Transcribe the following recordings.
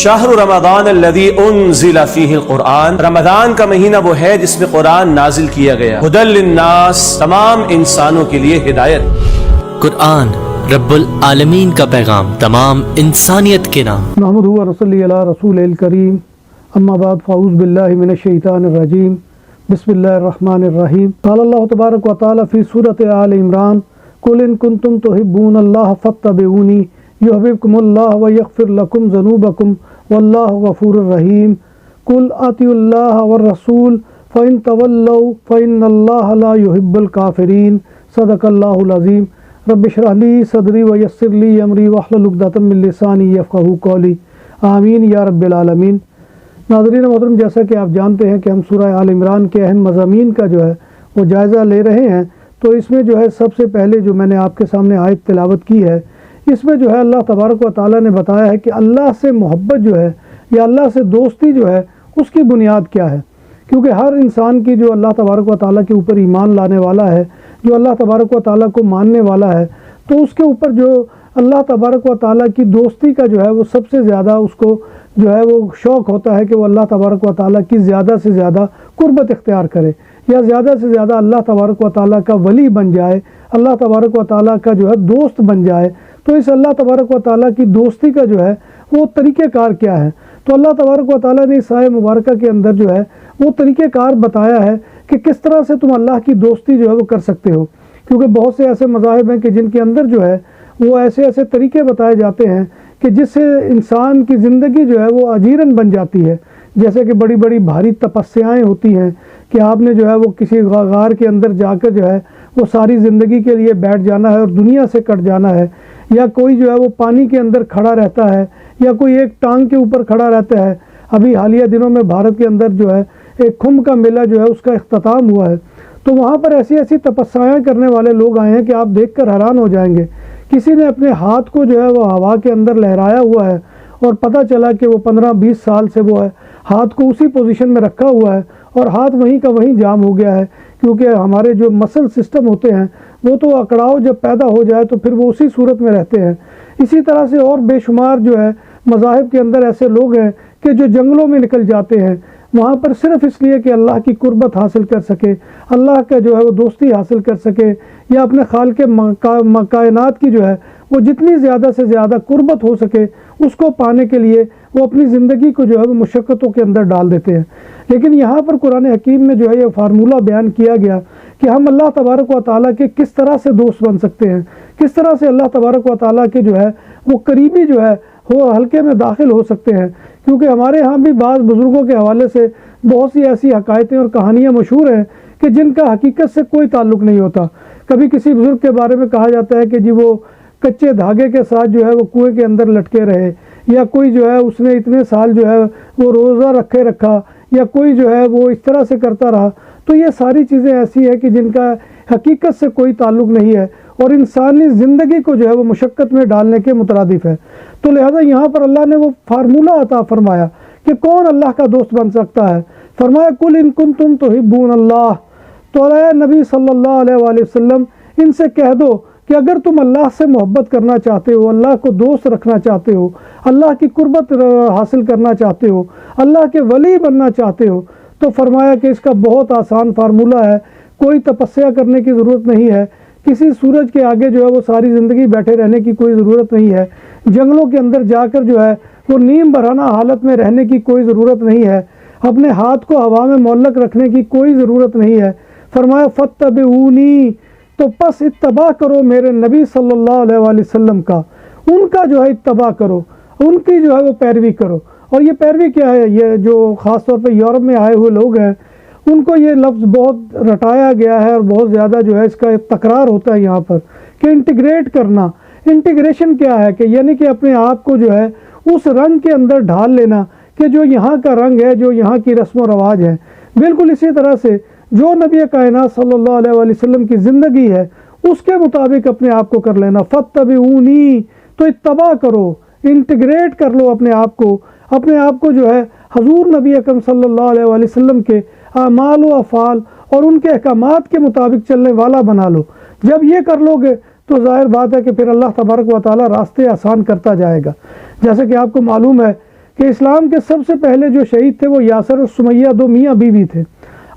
شہر رمضان الذی انزل فیہ القرآن، رمضان کا مہینہ وہ ہے جس میں قرآن نازل کیا گیا، ھدی للناس، تمام انسانوں کے لیے ہدایت۔ قرآن رب العالمین کا پیغام تمام انسانیت کے نام۔ نحمدہ و نصلی علی رسول الکریم، اما بعد فاعوذ باللہ من الشیطان الرجیم، بسم اللہ الرحمن الرحیم۔ قال اللہ تبارک و تعالی فی سورۃ آل عمران، قل ان کنتم تحبون اللہ فاتبعونی یحببکم اللہ ویغفر لکم ذنوبکم واللہ غفور الرحیم۔ قل اطیعوا اللہ والرسول فإن تولوا فإن اللہ لا يحب الکافرین۔ صدق اللہ العظیم۔ رب اشرح لی صدری ویسر لی امری واحلل عقدۃ من لسانی یفقہوا قولی، آمین یا رب العالمین۔ ناظرین محترم، جیسا کہ آپ جانتے ہیں کہ ہم سورہ آل عمران کے اہم مضامین کا جو ہے وہ جائزہ لے رہے ہیں، تو اس میں جو ہے سب سے پہلے جو میں نے آپ کے سامنے آیت تلاوت کی ہے، اس میں جو ہے اللہ تبارک و تعالیٰ نے بتایا ہے کہ اللہ سے محبت جو ہے یا اللہ سے دوستی جو ہے اس کی بنیاد کیا ہے، کیونکہ ہر انسان کی جو اللہ تبارک و تعالیٰ کے اوپر ایمان لانے والا ہے، جو اللہ تبارک و تعالیٰ کو ماننے والا ہے، تو اس کے اوپر جو اللہ تبارک و تعالیٰ کی دوستی کا جو ہے وہ سب سے زیادہ اس کو جو ہے وہ شوق ہوتا ہے کہ وہ اللہ تبارک و تعالیٰ کی زیادہ سے زیادہ قربت اختیار کرے، یا زیادہ سے زیادہ اللہ تبارک و تعالیٰ کا ولی بن جائے، اللہ تبارک و تعالیٰ کا جو ہے دوست بن جائے۔ تو اس اللہ تبارک و تعالیٰ کی دوستی کا جو ہے وہ طریقہ کار کیا ہے، تو اللہ تبارک و تعالیٰ نے اس آیہ مبارکہ کے اندر جو ہے وہ طریقہ کار بتایا ہے کہ کس طرح سے تم اللہ کی دوستی جو ہے وہ کر سکتے ہو، کیونکہ بہت سے ایسے مذاہب ہیں کہ جن کے اندر جو ہے وہ ایسے طریقے بتائے جاتے ہیں کہ جس سے انسان کی زندگی جو ہے وہ اجیرن بن جاتی ہے، جیسے کہ بڑی بڑی بھاری تپسیائیں ہوتی ہیں کہ آپ نے جو ہے وہ کسی غار کے اندر جا کر جو ہے وہ ساری زندگی کے لیے بیٹھ جانا ہے اور دنیا سے کٹ جانا ہے، یا کوئی جو ہے وہ پانی کے اندر کھڑا رہتا ہے، یا کوئی ایک ٹانگ کے اوپر کھڑا رہتا ہے۔ ابھی حالیہ دنوں میں بھارت کے اندر جو ہے ایک کھمب کا میلہ جو ہے اس کا اختتام ہوا ہے، تو وہاں پر ایسی تپسیاں کرنے والے لوگ آئے ہیں کہ آپ دیکھ کر حیران ہو جائیں گے۔ کسی نے اپنے ہاتھ کو جو ہے وہ ہوا کے اندر لہرایا ہوا ہے اور پتہ چلا کہ وہ 15-20 سال سے وہ ہے ہاتھ کو اسی پوزیشن میں رکھا ہوا ہے اور ہاتھ وہیں کا وہیں جام ہو گیا ہے، کیونکہ ہمارے جو مسل سسٹم ہوتے ہیں وہ تو اکڑاؤ جب پیدا ہو جائے تو پھر وہ اسی صورت میں رہتے ہیں۔ اسی طرح سے اور بے شمار جو ہے مذاہب کے اندر ایسے لوگ ہیں کہ جو جنگلوں میں نکل جاتے ہیں وہاں پر صرف اس لیے کہ اللہ کی قربت حاصل کر سکے، اللہ کا جو ہے وہ دوستی حاصل کر سکے، یا اپنے خالق کائنات کی جو ہے وہ جتنی زیادہ سے زیادہ قربت ہو سکے اس کو پانے کے لیے وہ اپنی زندگی کو جو ہے وہ مشقتوں کے اندر ڈال دیتے ہیں۔ لیکن یہاں پر قرآن حکیم میں جو ہے یہ فارمولہ بیان کیا گیا کہ ہم اللہ تبارک و تعالیٰ کے کس طرح سے دوست بن سکتے ہیں، کس طرح سے اللہ تبارک و تعالیٰ کے جو ہے وہ قریبی جو ہے وہ حلقے میں داخل ہو سکتے ہیں، کیونکہ ہمارے ہاں بھی بعض بزرگوں کے حوالے سے بہت سی ایسی حکایتیں اور کہانیاں مشہور ہیں کہ جن کا حقیقت سے کوئی تعلق نہیں ہوتا۔ کبھی کسی بزرگ کے بارے میں کہا جاتا ہے کہ جی وہ کچے دھاگے کے ساتھ جو ہے وہ کنویں کے اندر لٹکے رہے، یا کوئی جو ہے اس نے اتنے سال جو ہے وہ روزہ رکھا، یا کوئی جو ہے وہ اس طرح سے کرتا رہا۔ تو یہ ساری چیزیں ایسی ہیں کہ جن کا حقیقت سے کوئی تعلق نہیں ہے اور انسانی زندگی کو جو ہے وہ مشقت میں ڈالنے کے مترادف ہے۔ تو لہذا یہاں پر اللہ نے وہ فارمولہ عطا فرمایا کہ کون اللہ کا دوست بن سکتا ہے۔ فرمایا قل ان کنتم تحبون اللہ، تو اے نبی صلی اللہ علیہ وآلہ وسلم ان سے کہہ دو کہ اگر تم اللہ سے محبت کرنا چاہتے ہو، اللہ کو دوست رکھنا چاہتے ہو، اللہ کی قربت حاصل کرنا چاہتے ہو، اللہ کے ولی بننا چاہتے ہو، تو فرمایا کہ اس کا بہت آسان فارمولہ ہے، کوئی تپسیا کرنے کی ضرورت نہیں ہے، کسی سورج کے آگے جو ہے وہ ساری زندگی بیٹھے رہنے کی کوئی ضرورت نہیں ہے، جنگلوں کے اندر جا کر جو ہے وہ نیم برہنہ حالت میں رہنے کی کوئی ضرورت نہیں ہے، اپنے ہاتھ کو ہوا میں معلق رکھنے کی کوئی ضرورت نہیں ہے۔ فرمایا فاتبعونی، تو پس اتباع کرو میرے نبی صلی اللہ علیہ وآلہ وسلم کا، ان کا جو ہے اتباع کرو، ان کی جو ہے وہ پیروی کرو۔ اور یہ پیروی کیا ہے؟ یہ جو خاص طور پہ یورپ میں آئے ہوئے لوگ ہیں ان کو یہ لفظ بہت رٹایا گیا ہے اور بہت زیادہ جو ہے اس کا تکرار ہوتا ہے یہاں پر کہ انٹیگریٹ کرنا۔ انٹیگریشن کیا ہے کہ یعنی کہ اپنے آپ کو جو ہے اس رنگ کے اندر ڈھال لینا کہ جو یہاں کا رنگ ہے، جو یہاں کی رسم و رواج ہے۔ بالکل اسی طرح سے جو نبی کائنات صلی اللہ علیہ وآلہ وسلم کی زندگی ہے اس کے مطابق اپنے آپ کو کر لینا۔ فاتبعونی، تو اتباع کرو، انٹیگریٹ کر لو اپنے آپ کو جو ہے حضور نبی اکرم صلی اللہ علیہ وآلہ وسلم کے اعمال و افعال اور ان کے احکامات کے مطابق چلنے والا بنا لو۔ جب یہ کر لو گے تو ظاہر بات ہے کہ پھر اللہ تبارک و تعالیٰ راستے آسان کرتا جائے گا۔ جیسے کہ آپ کو معلوم ہے کہ اسلام کے سب سے پہلے جو شہید تھے وہ یاسر اور سمیہ 2 میاں بیوی تھے۔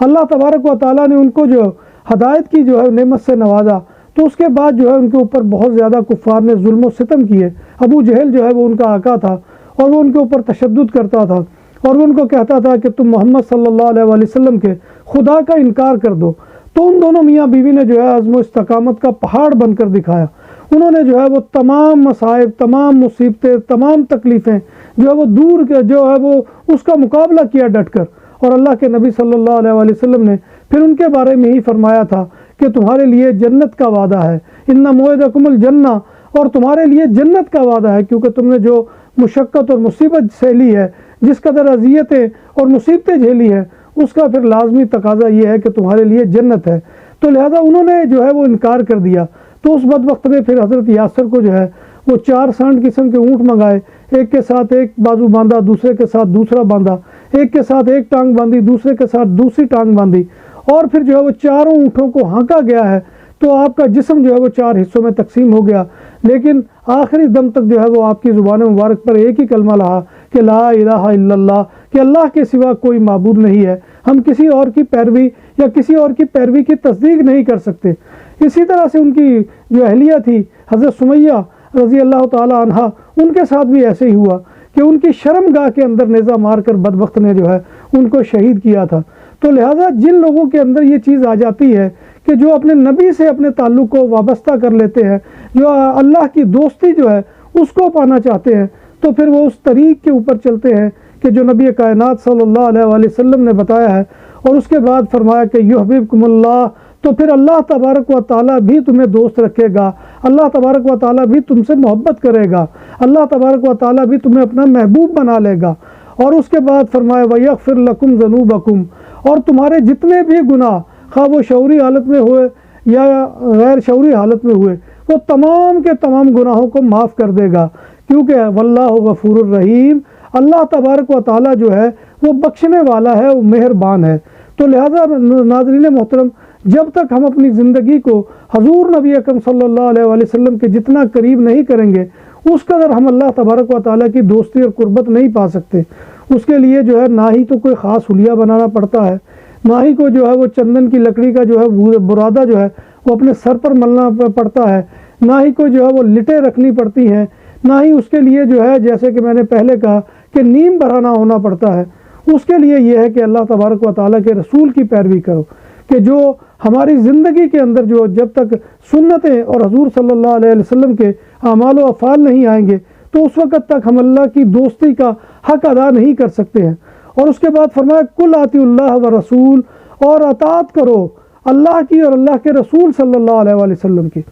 اللہ تبارک و تعالیٰ نے ان کو جو ہدایت کی جو ہے نعمت سے نوازا، تو اس کے بعد جو ہے ان کے اوپر بہت زیادہ کفار نے ظلم و ستم کیے۔ ابو جہل جو ہے وہ ان کا آقا تھا اور وہ ان کے اوپر تشدد کرتا تھا، اور وہ ان کو کہتا تھا کہ تم محمد صلی اللہ علیہ وآلہ وسلم کے خدا کا انکار کر دو۔ تو ان دونوں میاں بیوی نے جو ہے عزم و استقامت کا پہاڑ بن کر دکھایا۔ انہوں نے جو ہے وہ تمام مصائب، تمام مصیبتیں، تمام تکلیفیں جو ہے وہ دور کے جو ہے وہ اس کا مقابلہ کیا ڈٹ کر، اور اللہ کے نبی صلی اللہ علیہ وآلہ وسلم نے پھر ان کے بارے میں ہی فرمایا تھا کہ تمہارے لیے جنت کا وعدہ ہے، ان موعدکم الجنہ، اور تمہارے لیے جنت کا وعدہ ہے، کیونکہ تم نے جو مشقت اور مصیبت سہلی ہے، جس قدر اذیتیں اور مصیبتیں جھیلی ہیں، اس کا پھر لازمی تقاضا یہ ہے کہ تمہارے لیے جنت ہے۔ تو لہذا انہوں نے جو ہے وہ انکار کر دیا۔ تو اس بدبخت نے پھر حضرت یاسر کو جو ہے وہ 4 سانڈ قسم کے اونٹ منگائے، ایک کے ساتھ ایک بازو باندھا، دوسرے کے ساتھ دوسرا باندھا، ایک کے ساتھ ایک ٹانگ باندھی، دوسرے کے ساتھ دوسری ٹانگ باندھی، اور پھر جو ہے وہ 4 اونٹوں کو ہانکا گیا ہے۔ تو آپ کا جسم جو ہے وہ 4 حصوں میں تقسیم ہو گیا، لیکن آخری دم تک جو ہے وہ آپ کی زبان مبارک پر ایک ہی کلمہ رہا کہ لا الہ الا اللہ، کہ اللہ کے سوا کوئی معبود نہیں ہے، ہم کسی اور کی پیروی یا کسی اور کی پیروی کی تصدیق نہیں کر سکتے۔ اسی طرح سے ان کی جو اہلیہ تھی حضرت سمیہ رضی اللہ تعالی عنہا، ان کے ساتھ بھی ایسے ہی ہوا کہ ان کی شرم گاہ کے اندر نیزہ مار کر بدبخت نے جو ہے ان کو شہید کیا تھا۔ تو لہٰذا جن لوگوں کے اندر یہ چیز آ جاتی ہے کہ جو اپنے نبی سے اپنے تعلق کو وابستہ کر لیتے ہیں، جو اللہ کی دوستی جو ہے اس کو پانا چاہتے ہیں، تو پھر وہ اس طریق کے اوپر چلتے ہیں کہ جو نبی کائنات صلی اللہ علیہ وآلہ وسلم نے بتایا ہے، اور اس کے بعد فرمایا کہ یحببکم اللہ، تو پھر اللہ تبارک و تعالیٰ بھی تمہیں دوست رکھے گا، اللہ تبارک و تعالیٰ بھی تم سے محبت کرے گا، اللہ تبارک و تعالیٰ بھی تمہیں اپنا محبوب بنا لے گا۔ اور اس کے بعد فرمایا وَيَغْفِرْ لَكُمْ ذُنُوبَكُمْ، اور تمہارے جتنے بھی گناہ، خواہ وہ شعوری حالت میں ہوئے یا غیر شعوری حالت میں ہوئے، وہ تمام کے تمام گناہوں کو معاف کر دے گا، کیونکہ واللہ غفور الرحیم، اللہ تبارک و تعالیٰ جو ہے وہ بخشنے والا ہے، وہ مہربان ہے۔ تو لہذا ناظرین محترم، جب تک ہم اپنی زندگی کو حضور نبی اکرم صلی اللہ علیہ وآلہ وسلم کے جتنا قریب نہیں کریں گے، اس قدر ہم اللہ تبارک و تعالیٰ کی دوستی اور قربت نہیں پا سکتے۔ اس کے لیے جو ہے نہ ہی تو کوئی خاص حلیہ بنانا پڑتا ہے، نہ ہی کو جو ہے وہ چندن کی لکڑی کا جو ہے برادہ جو ہے وہ اپنے سر پر ملنا پڑتا ہے، نہ ہی کوئی جو ہے وہ لٹیں رکھنی پڑتی ہیں، نہ ہی اس کے لیے جو ہے جیسے کہ میں نے پہلے کہا کہ نیم بھرانا ہونا پڑتا ہے۔ اس کے لیے یہ ہے کہ اللہ تبارک و تعالیٰ کے رسول کی پیروی کرو، کہ جو ہماری زندگی کے اندر جو جب تک سنتیں اور حضور صلی اللہ علیہ وسلم کے اعمال و افعال نہیں آئیں گے، تو اس وقت تک ہم اللہ کی دوستی کا حق ادا نہیں کر سکتے ہیں۔ اور اس کے بعد فرمایا کل آتی اللہ و رسول، اور اطاعت کرو اللہ کی اور اللہ کے رسول صلی اللہ علیہ وآلہ وسلم کی۔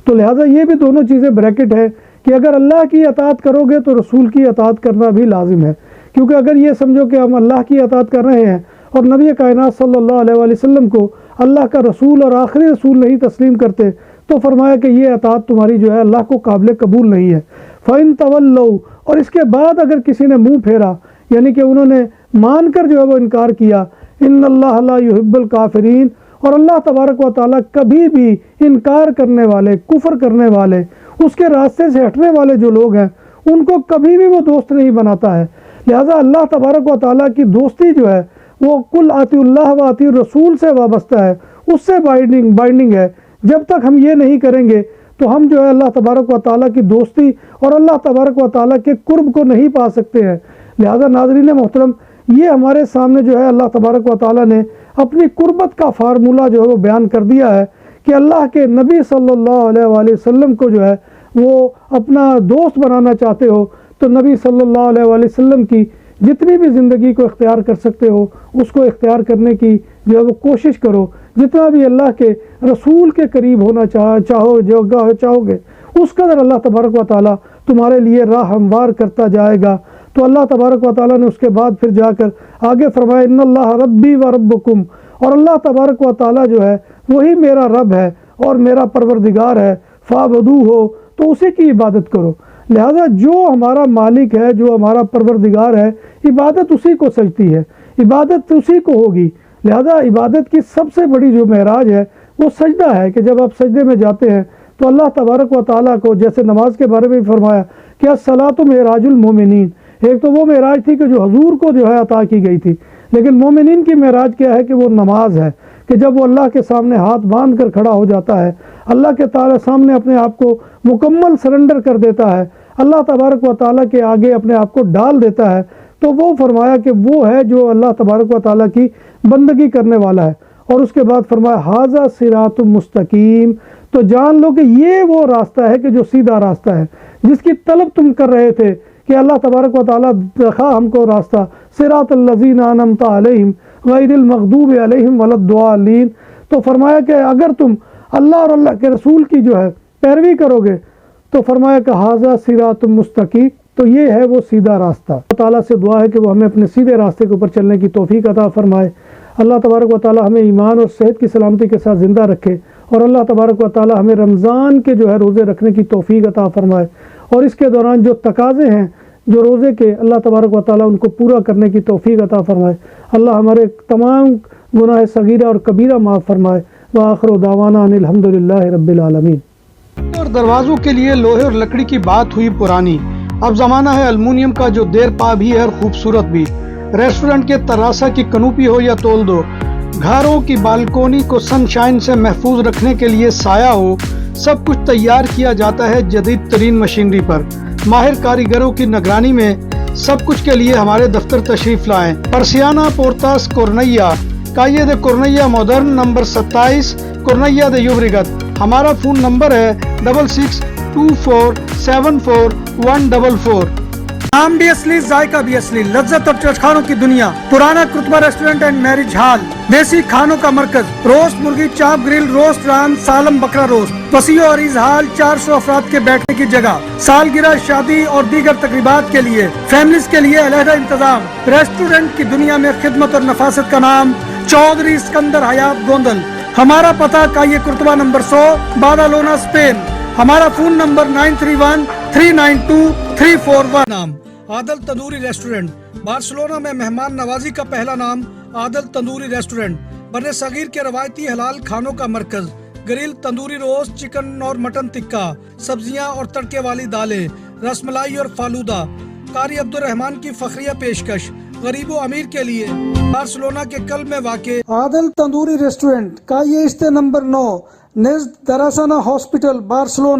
تو لہٰذا یہ بھی دونوں چیزیں بریکٹ ہے کہ اگر اللہ کی اطاعت کرو گے تو رسول کی اطاعت کرنا بھی لازم ہے، کیونکہ اگر یہ سمجھو کہ ہم اللہ کی اطاعت کر رہے ہیں اور نبی کائنات صلی اللہ علیہ وآلہ وسلم کو اللہ کا رسول اور آخری رسول نہیں تسلیم کرتے، تو فرمایا کہ یہ اطاعت تمہاری جو ہے اللہ کو قابل قبول نہیں ہے۔ فَإِن تَوَلَّوْا، اور اس کے بعد اگر کسی نے منہ پھیرا، یعنی کہ انہوں نے مان کر جو ہے وہ انکار کیا، ان اللہ لا يحب الکافرین، اور اللہ تبارک و تعالیٰ کبھی بھی انکار کرنے والے، کفر کرنے والے، اس کے راستے سے ہٹنے والے جو لوگ ہیں ان کو کبھی بھی وہ دوست نہیں بناتا ہے۔ لہٰذا اللہ تبارک و تعالیٰ کی دوستی جو ہے وہ کل آتی اللہ و آتی رسول سے وابستہ ہے، اس سے بائنڈنگ ہے۔ جب تک ہم یہ نہیں کریں گے تو ہم جو ہے اللہ تبارک و تعالیٰ کی دوستی اور اللہ تبارک و تعالیٰ کے قرب کو نہیں پا سکتے ہیں۔ لہٰذا ناظرین محترم، یہ ہمارے سامنے جو ہے اللہ تبارک و تعالیٰ نے اپنی قربت کا فارمولہ جو ہے وہ بیان کر دیا ہے کہ اللہ کے نبی صلی اللہ علیہ وآلہ وسلم کو جو ہے وہ اپنا دوست بنانا چاہتے ہو تو نبی صلی اللہ علیہ وآلہ وسلم کی جتنی بھی زندگی کو اختیار کر سکتے ہو اس کو اختیار کرنے کی جو ہے وہ کوشش کرو۔ جتنا بھی اللہ کے رسول کے قریب ہونا چاہو گے اس قدر اللہ تبارک و تعالیٰ تمہارے لیے راہ ہموار کرتا جائے گا۔ تو اللہ تبارک و تعالیٰ نے اس کے بعد پھر جا کر آگے فرمایا ان اللہ ربی و ربکم، اور اللہ تبارک و تعالیٰ جو ہے وہی میرا رب ہے اور میرا پروردگار ہے، فاعبدوہ، تو اسی کی عبادت کرو۔ لہذا جو ہمارا مالک ہے، جو ہمارا پروردگار ہے، عبادت اسی کو سجتی ہے، عبادت اسی کو ہوگی۔ لہذا عبادت کی سب سے بڑی جو معراج ہے وہ سجدہ ہے، کہ جب آپ سجدے میں جاتے ہیں تو اللہ تبارک و تعالیٰ کو، جیسے نماز کے بارے میں بھی فرمایا کہ الصلاۃ معراج المومنین، ایک تو وہ معراج تھی کہ جو حضور کو جو ہے عطا کی گئی تھی، لیکن مومنین کی معراج کیا ہے کہ وہ نماز ہے، کہ جب وہ اللہ کے سامنے ہاتھ باندھ کر کھڑا ہو جاتا ہے، اللہ کے تعالیٰ سامنے اپنے آپ کو مکمل سرنڈر کر دیتا ہے، اللہ تبارک و تعالیٰ کے آگے اپنے آپ کو ڈال دیتا ہے، تو وہ فرمایا کہ وہ ہے جو اللہ تبارک و تعالیٰ کی بندگی کرنے والا ہے۔ اور اس کے بعد فرمایا ھذا صراط مستقیم، تو جان لو کہ یہ وہ راستہ ہے کہ جو سیدھا راستہ ہے، جس کی طلب تم کر رہے تھے کہ اللہ تبارک و تعالیٰ دکھا ہم کو راستہ، صراط الذین انعمت علیہم غیر المغضوب علیہم ولا الضالین۔ تو فرمایا کہ اگر تم اللہ اور اللہ کے رسول کی جو ہے پیروی کرو گے تو فرمایا کہ ھذا صراط مستقیم، تو یہ ہے وہ سیدھا راستہ۔ اللہ تعالیٰ سے دعا ہے کہ وہ ہمیں اپنے سیدھے راستے کے اوپر چلنے کی توفیق عطا فرمائے۔ اللہ تبارک و تعالیٰ ہمیں ایمان اور صحت کی سلامتی کے ساتھ زندہ رکھے، اور اللہ تبارک و تعالیٰ ہمیں رمضان کے جو ہے روزے رکھنے کی توفیق عطا فرمائے، اور اس کے دوران جو تقاضے ہیں جو روزے کے، اللہ تبارک و تعالیٰ ان کو پورا کرنے کی توفیق عطا فرمائے۔ اللہ ہمارے تمام گناہ صغیرہ اور کبیرہ معاف فرمائے۔ وآخر دعوانا ان الحمدللہ رب العالمین۔ اور دروازوں کے لیے لوہے اور لکڑی کی بات ہوئی پرانی، اب زمانہ ہے المونیم کا جو دیر پا بھی ہے اور خوبصورت بھی۔ ریسٹورنٹ کے تراسا کی کنوپی ہو یا تول دو، گھروں کی بالکونی کو سن شائن سے محفوظ رکھنے کے لیے سایہ ہو، سب کچھ تیار کیا جاتا ہے جدید ترین مشینری پر۔ ماہر کاریگروں کی نگرانی میں سب کچھ کے لیے ہمارے دفتر تشریف لائیں۔ پرسیانہ پورتاس کورنیا، کائے دے کورنیا مودرن، نمبر 27 کورنیا دے یوبریگت۔ ہمارا فون نمبر ہے 6624741144۔ نام بھی اصلی، ذائقہ بھی اصلی، لذت اور چٹخانوں کی دنیا، پرانا کرتبہ ریسٹورنٹ اینڈ میرج ہال، دیسی کھانوں کا مرکز، روسٹ مرغی، چاپ گرل، روسٹ ران، سالم بکرا روسٹ، وسیع و عریض ہال، 400 افراد کے بیٹھنے کی جگہ، سالگرہ، شادی اور دیگر تقریبات کے لیے، فیملیز کے لیے علیحدہ انتظام۔ ریسٹورنٹ کی دنیا میں خدمت اور نفاست کا نام چودھری اسکندر حیات گوندل۔ ہمارا پتہ کائے کرتبہ نمبر 100 بادالونا اسپین۔ ہمارا فون نمبر 9313923341۔ نام عادل تندوری ریسٹورنٹ، بارسلونا میں مہمان نوازی کا پہلا نام عادل تندوری ریسٹورنٹ، بر صغیر کے روایتی حلال کھانوں کا مرکز، گرل، تندوری روسٹ، چکن اور مٹن ٹکا، سبزیاں اور تڑکے والی دالیں، رس ملائی اور فالودہ۔ قاری عبدالرحمان کی فخریہ پیشکش غریب و امیر کے لیے، بارسلونا کے قلب میں واقع عادل تندوری ریسٹورنٹ، کائے استے نمبر 9 نزد دراسانہ ہاسپٹل، بارسلونا۔